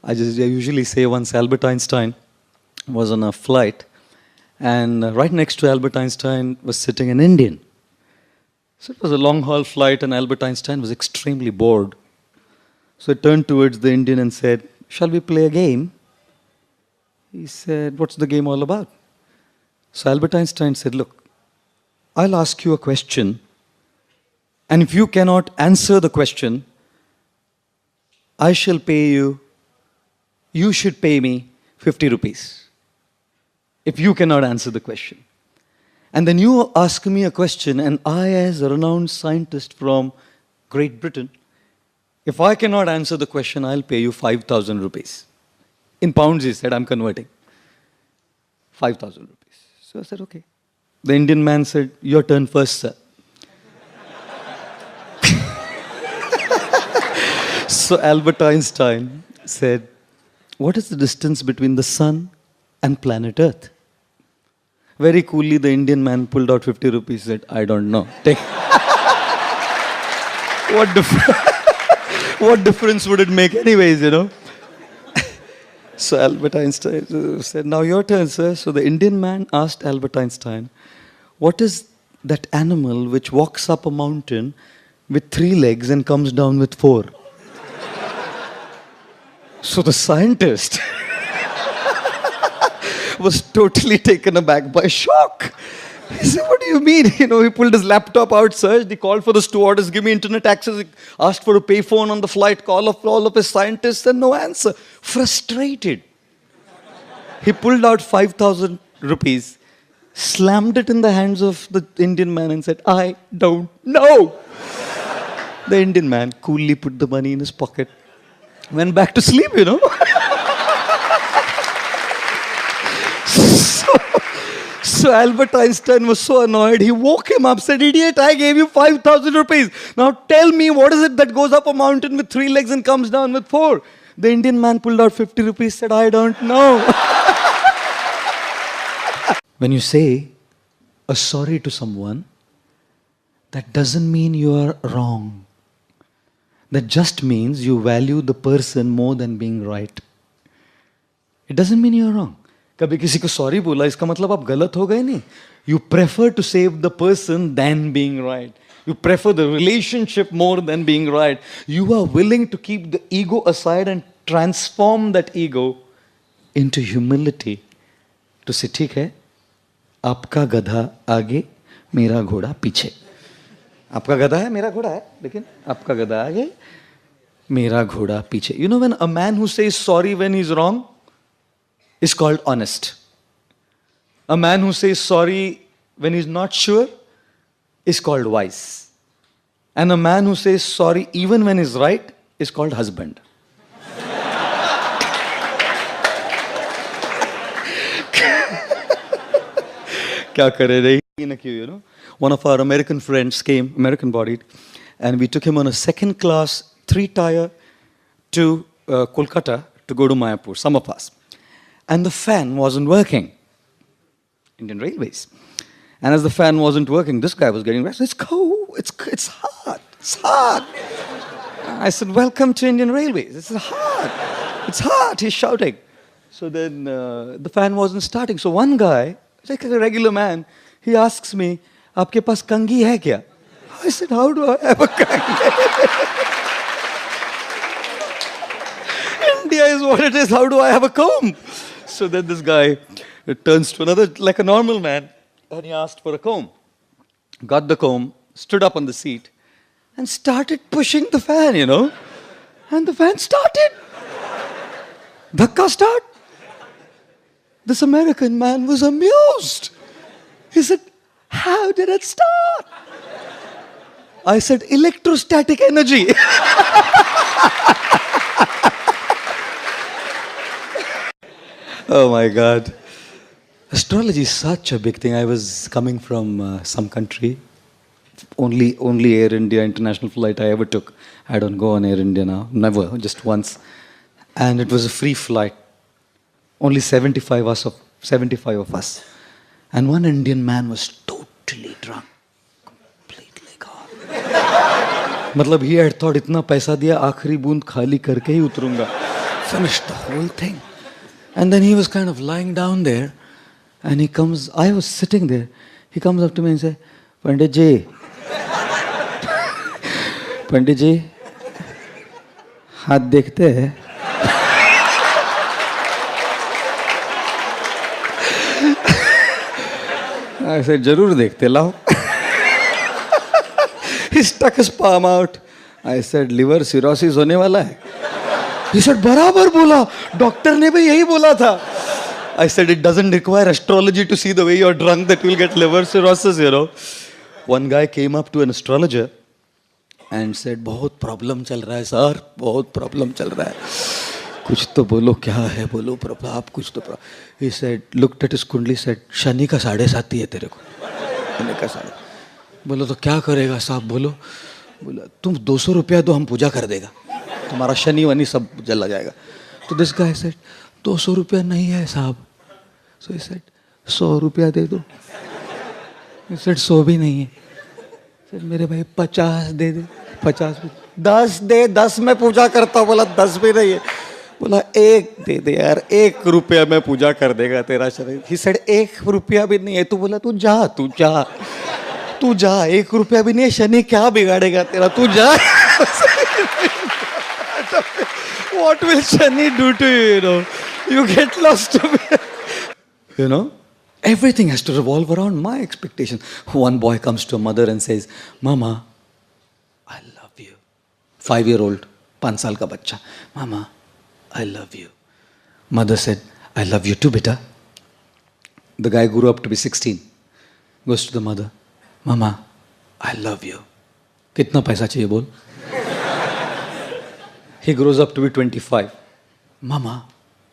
I usually say once Albert Einstein was on a flight, and right next to Albert Einstein was sitting an Indian. So it was a long haul flight, and Albert Einstein was extremely bored. So he turned towards the Indian and said, "Shall we play a game?" He said, "What's the game all about?" So Albert Einstein said, "Look, I'll ask you a question, and if you cannot answer the question, I shall pay you, you should pay me 50 rupees. If you cannot answer the question. And then you ask me a question, and I, as a renowned scientist from Great Britain, if I cannot answer the question, I'll pay you 5,000 rupees. In pounds, he said, I'm converting. 5,000 rupees. So I said, okay. The Indian man said, your turn first, sir. So Albert Einstein said, what is the distance between the sun and planet Earth? Very coolly, the Indian man pulled out 50 rupees and said, I don't know. Take. What difference would it make anyways, you know? So Albert Einstein said, now your turn, sir. So the Indian man asked Albert Einstein, what is that animal which walks up a mountain with 3 legs and comes down with 4? So the scientist was totally taken aback by shock. He said, what do you mean? You know, he pulled his laptop out, searched, he called for the stewardess, give me internet access, he asked for a payphone on the flight, call of all of his scientists, and no answer. Frustrated. He pulled out 5,000 rupees, slammed it in the hands of the Indian man and said, I don't know. The Indian man coolly put the money in his pocket, went back to sleep, you know. So Albert Einstein was so annoyed, he woke him up, said, idiot, I gave you 5,000 rupees. Now tell me, what is it that goes up a mountain with 3 legs and comes down with 4? The Indian man pulled out 50 rupees, said, I don't know. When you say a sorry to someone, that doesn't mean you are wrong. That just means you value the person more than being right. It doesn't mean you're wrong. कभी किसी को sorry बोला इसका मतलब आप गलत हो गए नहीं. You prefer to save the person than being right. You prefer the relationship more than being right. You are willing to keep the ego aside and transform that ego into humility. To say, ठीक है, आपका गधा आगे, मेरा घोड़ा पीछे. आपका गधा है, मेरा घोड़ा है, लेकिन आपका गधा आगे, मेरा घोड़ा पीछे. You know, when a man who says sorry when he's wrong is called honest. A man who says sorry when he's not sure is called wise. And a man who says sorry even when he's right is called husband. क्या करे रे ना क्यों, you know? One of our American friends came, American bodied, and we took him on a 2nd class 3-tier to Kolkata to go to Mayapur, some of us. And the fan wasn't working. Indian Railways. And as the fan wasn't working, this guy was getting restless. It's cold. It's hot. It's hot. I said, welcome to Indian Railways. It's hot. It's hot. He's shouting. So then the fan wasn't starting. So one guy, like a regular man, he asks me, "Aapke paas kangi hai kya?" I said, how do I have a kangi? India is what it is. How do I have a comb? So then this guy turns to another, like a normal man, and he asked for a comb. Got the comb, stood up on the seat, and started pushing the fan, you know. And the fan started. Dhakka start. This American man was amused. He said, how did it start? I said, electrostatic energy. Oh my God. Astrology is such a big thing. I was coming from some country. Only Air India international flight I ever took. I don't go on Air India now. Never, just once. And it was a free flight. Only 75 of us. And one Indian man was totally drunk. Completely gone. मतलब he had thought इतना पैसा दिया आखिरी बूंद खाली करके ही उतरूंगा. Finished the whole thing. And then he was kind of lying down there, and he comes, I was sitting there, he comes up to me and says, Pandit ji, Pandit ji, हाथ देखते हैं? I said, जरूर देखते, लाओ. He stuck his palm out. I said, liver cirrhosis होने वाला है. He said, बराबर बोला, डॉक्टर ने भी यही बोला था. I said, it doesn't require astrology to see the way you're drunk that you'll get liver cirrhosis, you know. One guy came up to an astrologer and said, बहुत problem चल रहा है सर, बहुत प्रॉब्लम चल रहा है. कुछ तो बोलो, क्या है बोलो प्रॉब्लम, आप कुछ तो. He said, looked at his कुंडली, said, शनि का 7.5 है तेरे को. शनि का 7.5. बोलो तो क्या करेगा साहब, बोलो. बोला तुम 200 रुपया दो, हम पूजा कर देगा, तुम्हारा शनि वनी सब जला जाएगा. तो दिस गाय सेड 200 रुपया नहीं है साहब. सो ही सेड 100 रुपया दे दो. ही सेड 100 भी नहीं है. सर मेरे भाई 50 दे दे. 50 10 दे, 10 में पूजा करता हूँ. बोला 10 भी नहीं है. बोला 1 दे दे यार, 1 रुपया में पूजा कर देगा तेरा शरीर. ही सेड 1 रुपया भी नहीं है. तू बोला तू जा, तू जा, तू जा, 1 रुपया भी नहीं है, शनि क्या बिगाड़ेगा तेरा, तू जा. What will Shani do to you, you know? You get lost to me. You know? Everything has to revolve around my expectations. One boy comes to a mother and says, Mama, I love you. 5-year-old, 5 साल का बच्चा. Mama, I love you. Mother said, I love you too, beta. The guy grew up to be 16. Goes to the mother. Mama, I love you. कितना पैसा चाहिए बोल. He grows up to be 25. Mama,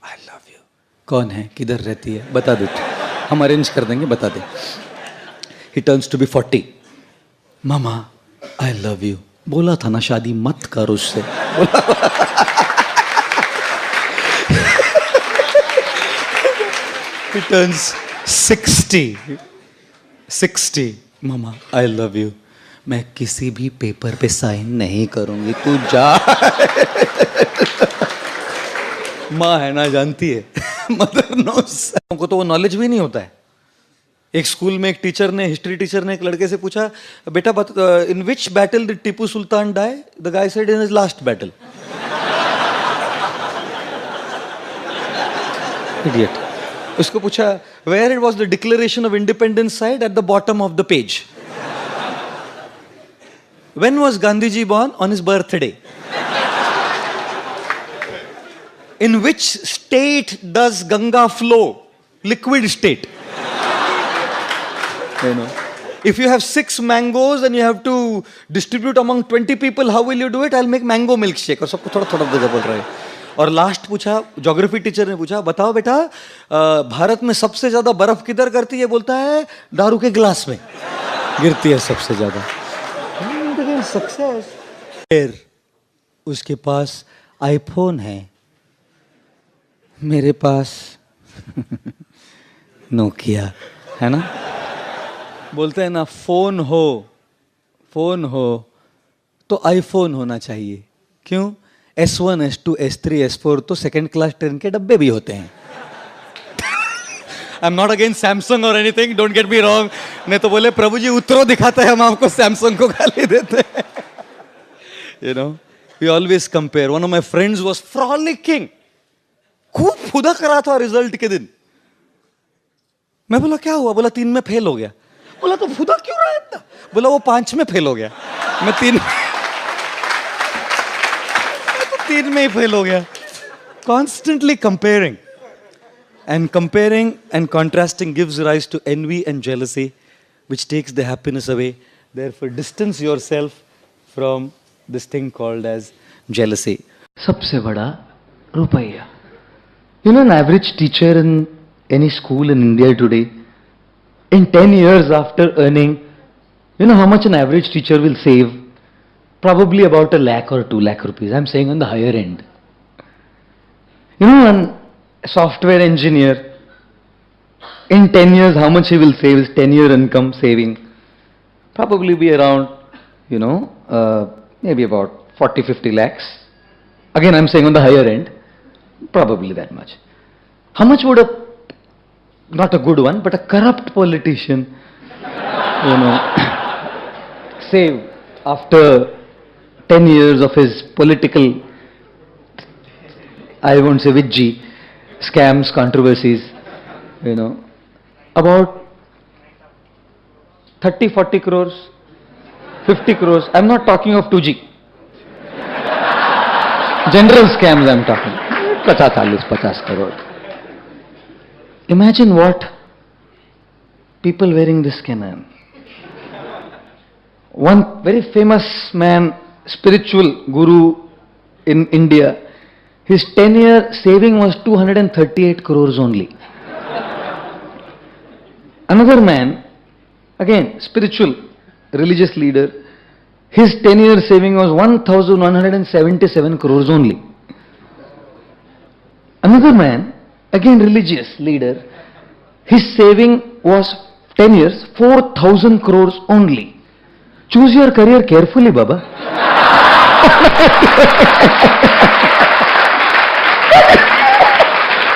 I love you. कौन है, किधर रहती है, बता दे तू, हम अरेंज कर देंगे, बता दे. He turns to be 40. Mama, I love you. बोला था ना शादी मत कर उससे. He turns 60. 60. Mama, I love you. मैं किसी भी पेपर पे साइन नहीं करूंगी, तू जा. माँ है ना, जानती है. Mother knows. हमको तो वो नॉलेज भी नहीं होता है. एक स्कूल में एक टीचर ने, हिस्ट्री टीचर ने एक लड़के से पूछा, बेटा in which battle did Tipu Sultan die? The guy said in his last battle. Idiot. उसको पूछा, where it was the declaration of independence signed? At the bottom of the page. When was Gandhiji born? On his birthday. In which state does Ganga flow? Liquid state. You know, if you have 6 mangoes and you have to distribute among 20 people, how will you do it? I'll make mango milkshake. और सबको थोड़ा थोड़ा दे बोल रहे हैं. और last पूछा, geography teacher ने पूछा, बताओ बेटा भारत में सबसे ज्यादा बर्फ किधर करती है? बोलता है दारू के गिलास में गिरती है सबसे ज्यादा. सक्सेस. फिर उसके पास आईफोन है, मेरे पास नोकिया है ना. बोलते हैं ना, फोन हो तो आईफोन होना चाहिए. क्यों? S1, S2, S3, S4 तो सेकेंड क्लास ट्रेन के डब्बे भी होते हैं. I am not against Samsung और anything, don't get me wrong. नहीं तो बोले प्रभु जी उतरो दिखाते हैं, हम आपको सैमसंग को गाली देते हैं. You know, we always compare. One of my friends was frolicking. खूब फुदक रहा था रिजल्ट के दिन. मैं बोला क्या हुआ? बोला 3 में फेल हो गया. बोला तो फुदक क्यों रहा है इतना? बोला वो 5 में फेल हो गया, मैं 3 में ही फेल हो गया. Constantly comparing. And comparing and contrasting gives rise to envy and jealousy, which takes the happiness away. Therefore, distance yourself from this thing called as jealousy. सबसे बड़ा रुपया. You know, an average teacher in any school in India today, in 10 years after earning, you know how much an average teacher will save? Probably about 1 lakh or 2 lakh rupees. I'm saying on the higher end. You know, an software engineer, in 10 years, how much he will save? His 10-year income saving probably be around, you know, maybe about 40-50 lakhs. Again, I'm saying on the higher end. Probably that much. How much would a, not a good one, but a corrupt politician, save after 10 years of his political, I won't say with G, scams, controversies, about 30, 40 crores, 50 crores. I'm not talking of 2G. General scams I'm talking. 50 crore. Imagine what people wearing this can earn. One very famous man, spiritual guru in India, his 10-year saving was 238 crores only. Another man, again spiritual, religious leader, his 10-year saving was 1,177 crores only. Another man, again religious leader, his saving was 10 years, 4,000 crores only. Choose your career carefully, Baba.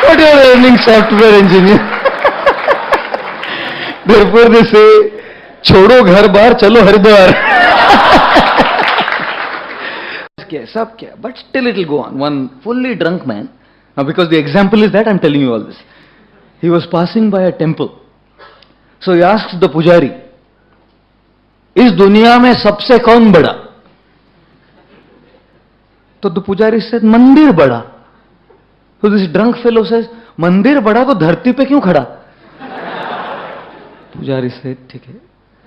What you are earning, software engineer? Therefore they say, छोड़ो घर बार चलो Haridwar. Sab kya? But still it will go on. One fully drunk man, now because the example is that I'm telling you all this. He was passing by a temple. So he asks the pujari, इस दुनिया में सबसे कौन बड़ा? तो the pujari said, मंदिर बड़ा. So this drunk fellow says, मंदिर बड़ा तो धरती पे क्यों खड़ा? पुजारी से ठीक है,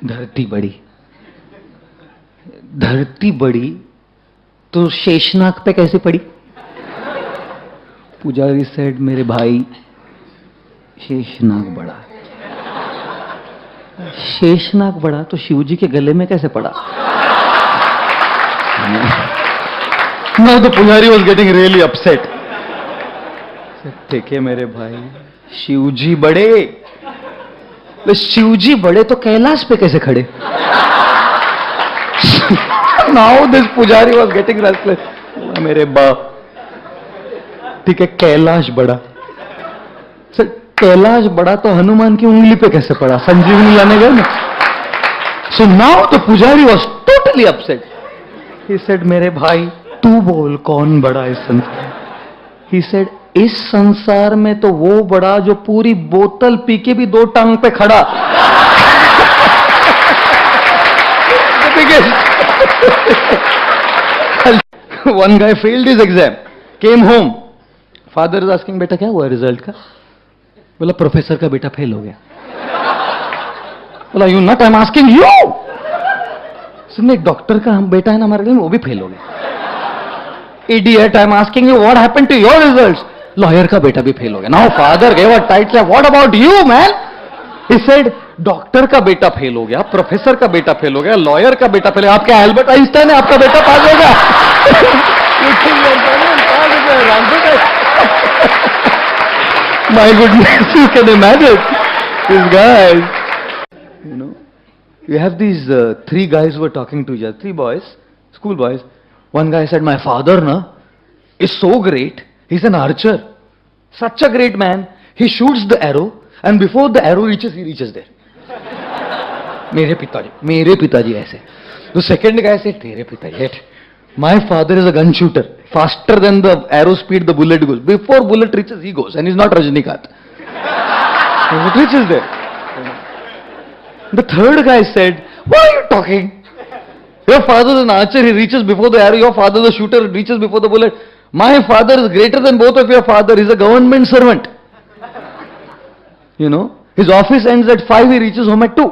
धरती बड़ी. धरती बड़ी तो शेषनाग पे कैसे पड़ी? पुजारी सेड, मेरे भाई शेषनाग बड़ा. शेषनाग बड़ा तो शिवजी के गले में कैसे पड़ा? Now the pujari was getting really upset. ठीक है मेरे भाई, शिवजी बड़े, तो शिवजी बड़े तो कैलाश पे कैसे खड़े? Now this pujari was getting restless. मेरे बाप, ठीक है कैलाश बड़ा, सर कैलाश बड़ा तो हनुमान की उंगली पे कैसे पड़ा? संजीवनी लाने गए ना. So now the pujari was totally upset. He said, मेरे भाई तू बोल कौन बड़ा इस संसार? He said, इस संसार में तो वो बड़ा जो पूरी बोतल पी के भी 2 टांग पे खड़ा. One guy failed his exam, came home. Father is asking, बेटा क्या हुआ रिजल्ट का? बोला प्रोफेसर का बेटा फेल हो गया. बोला you not, I am asking you. सुनने एक डॉक्टर का हम बेटा है ना हमारे लिए, वो भी फेल हो गया. Idiot, I am asking you what happened to your results? Lawyer का बेटा भी फेल हो गया. Now father gave a tight slap, what about you man? He said, doctor का बेटा फेल हो गया, प्रोफेसर का बेटा फेल हो गया, लॉयर का बेटा फेल हो गया. आपका एल्बर्ट आइंस्टाइन है, आपका बेटा पास होगा. My goodness, you can imagine these guys. You have these 3 guys who were talking to each other, 3 boys, school boys. One guy said, my father is so great. He's an archer. Such a great man. He shoots the arrow and before the arrow reaches, he reaches there. मेरे पिताजी ऐसे. The second guy said, तेरे पिताजी. My father is a gun shooter. Faster than the arrow speed, the bullet goes. Before bullet reaches, he goes. And he's not Rajnikant. It reaches there. The third guy said, what are you talking? Your father is an archer. He reaches before the arrow. Your father is a shooter. Reaches before the bullet. My father is greater than both of your father. He's a government servant. His office ends at 5. He reaches home at 2.